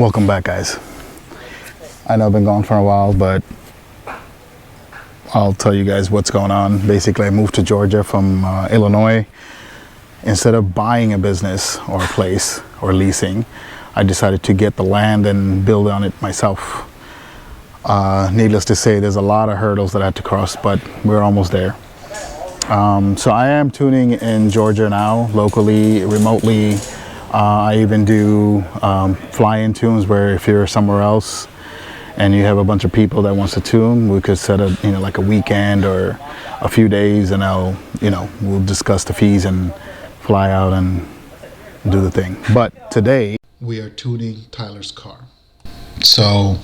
Welcome back, guys. I know I've been gone for a while, but I'll tell you guys what's going on. Basically, I moved to Georgia from Illinois. Instead of buying a business or a place or leasing, I decided to get the land and build on it myself. Needless to say, there's a lot of hurdles that I had to cross, but we're almost there. So I am tuning in Georgia now, locally, remotely. I even do fly-in tunes where if you're somewhere else and you have a bunch of people that wants to tune, we could set a, like a weekend or a few days, and we'll discuss the fees and fly out and do the thing. But today we are tuning Tyler's car. So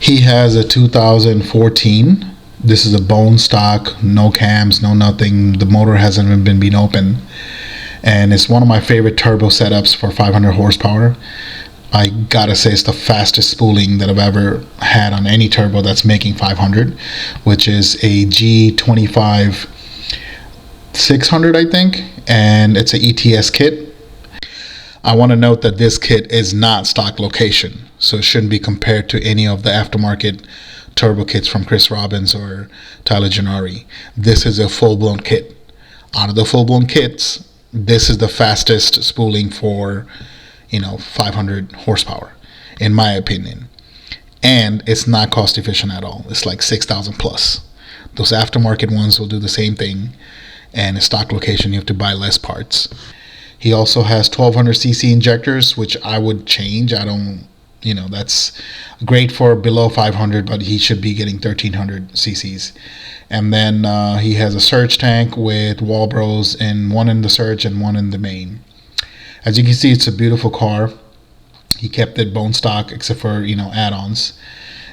he has a 2014. This is a bone stock, no cams, no nothing. The motor hasn't even been open. And it's one of my favorite turbo setups for 500 horsepower. I gotta say it's the fastest spooling that I've ever had on any turbo that's making 500, which is a G25-660, I think, and it's an ETS kit. I want to note that this kit is not stock location, so it shouldn't be compared to any of the aftermarket turbo kits from Chris Robbins or Tyler Gennari. This is a full-blown kit. Out of the full-blown kits, this is the fastest spooling for 500 horsepower, in my opinion. And it's not cost efficient at all. It's like 6,000 plus. Those aftermarket ones will do the same thing, and in stock location you have to buy less parts. He also has 1200cc injectors, which I would change. I don't, that's great for below 500, but he should be getting 1300 cc's. And then he has a surge tank with Walbros, and one in the surge and one in the main. As you can see, it's a beautiful car. He kept it bone stock except for add-ons,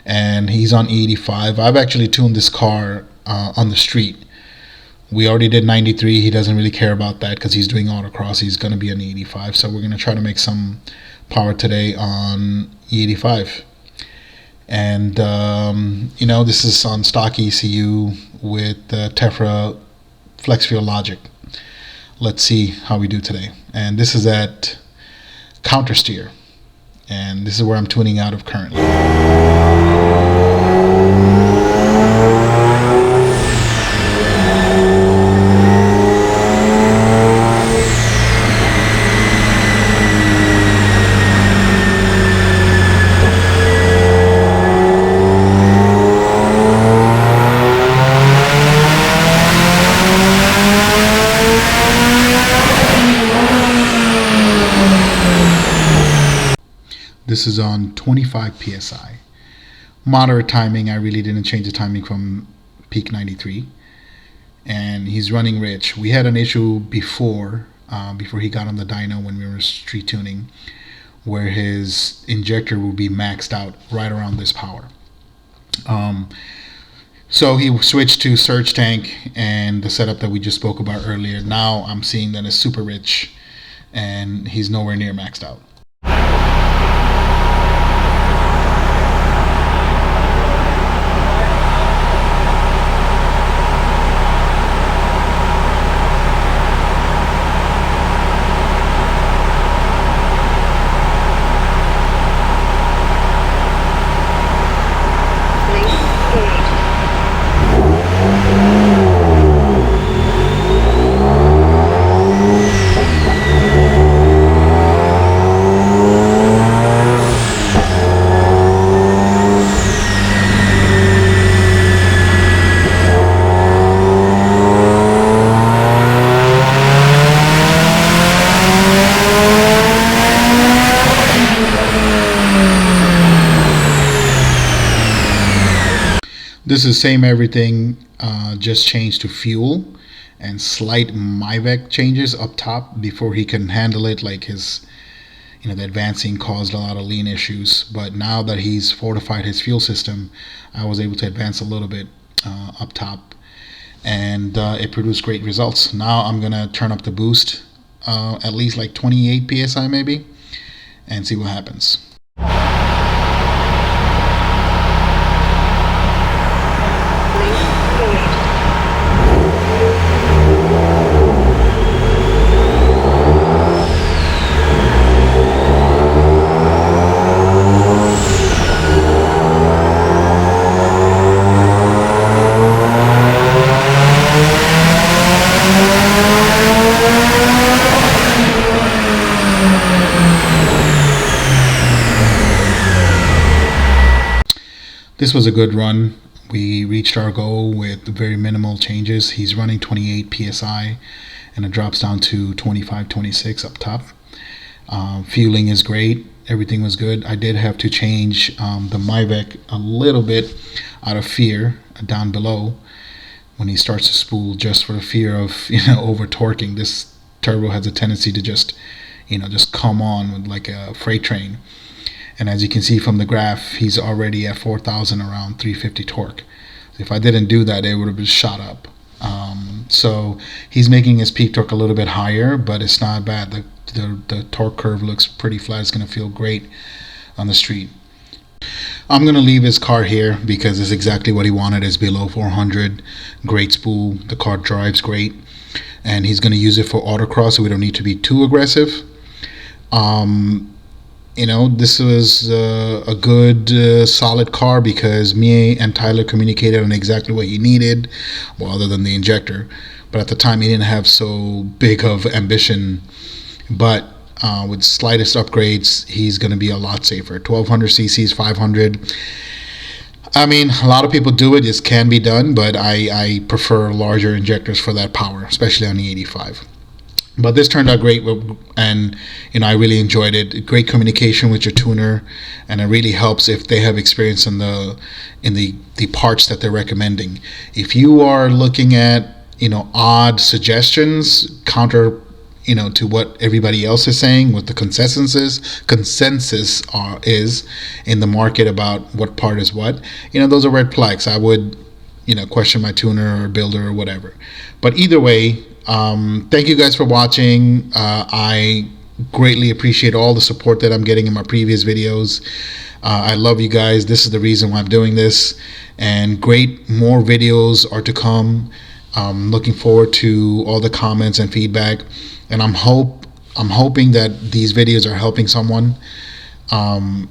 and he's on E85. I've actually tuned this car on the street. We already did 93. He doesn't really care about that because he's doing autocross. He's going to be on E85, so we're going to try to make some power today on E85. And this is on stock ECU with Tephra flex fuel logic. Let's see how we do today. And this is at counter steer, and this is where I'm tuning out of currently. This is on 25 psi. Moderate timing. I really didn't change the timing from peak 93. And he's running rich. We had an issue before he got on the dyno when we were street tuning, where his injector would be maxed out right around this power. So he switched to surge tank and the setup that we just spoke about earlier. Now I'm seeing that it's super rich, and he's nowhere near maxed out. This is same everything, just changed to fuel and slight MIVEC changes up top before he can handle it. Like his, the advancing caused a lot of lean issues. But now that he's fortified his fuel system, I was able to advance a little bit up top, and it produced great results. Now I'm gonna turn up the boost at least like 28 psi maybe, and see what happens. This was a good run. We reached our goal with very minimal changes. He's running 28 psi, and it drops down to 25, 26 up top. Fueling is great. Everything was good. I did have to change the Myvec a little bit out of fear down below when he starts to spool, just for the fear of over torquing. This turbo has a tendency to just come on with like a freight train. And as you can see from the graph, he's already at 4,000 around 350 torque. If I didn't do that, it would have been shot up. So he's making his peak torque a little bit higher, but it's not bad. The torque curve looks pretty flat. It's going to feel great on the street. I'm going to leave his car here because it's exactly what he wanted. Is below 400. Great spool. The car drives great. And he's going to use it for autocross, so we don't need to be too aggressive. This was a good, solid car because me and Tyler communicated on exactly what he needed, well, other than the injector. But at the time, he didn't have so big of ambition. But with slightest upgrades, he's going to be a lot safer. 1200 cc's, 500. I mean, a lot of people do it. This can be done, but I prefer larger injectors for that power, especially on the 85. But this turned out great, and I really enjoyed it. Great communication with your tuner, and it really helps if they have experience in the parts that they're recommending. If you are looking at odd suggestions counter to what everybody else is saying, what the consensus is in the market about what part is what, those are red flags. I would question my tuner or builder or whatever. But either way, thank you guys for watching. I greatly appreciate all the support that I'm getting in my previous videos. I love you guys. This is the reason why I'm doing this, and more videos are to come. Looking forward to all the comments and feedback, and I'm hoping that these videos are helping someone. I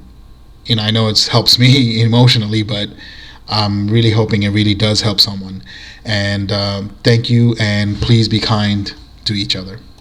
know it helps me emotionally, but I'm really hoping it really does help someone. And thank you, and please be kind to each other.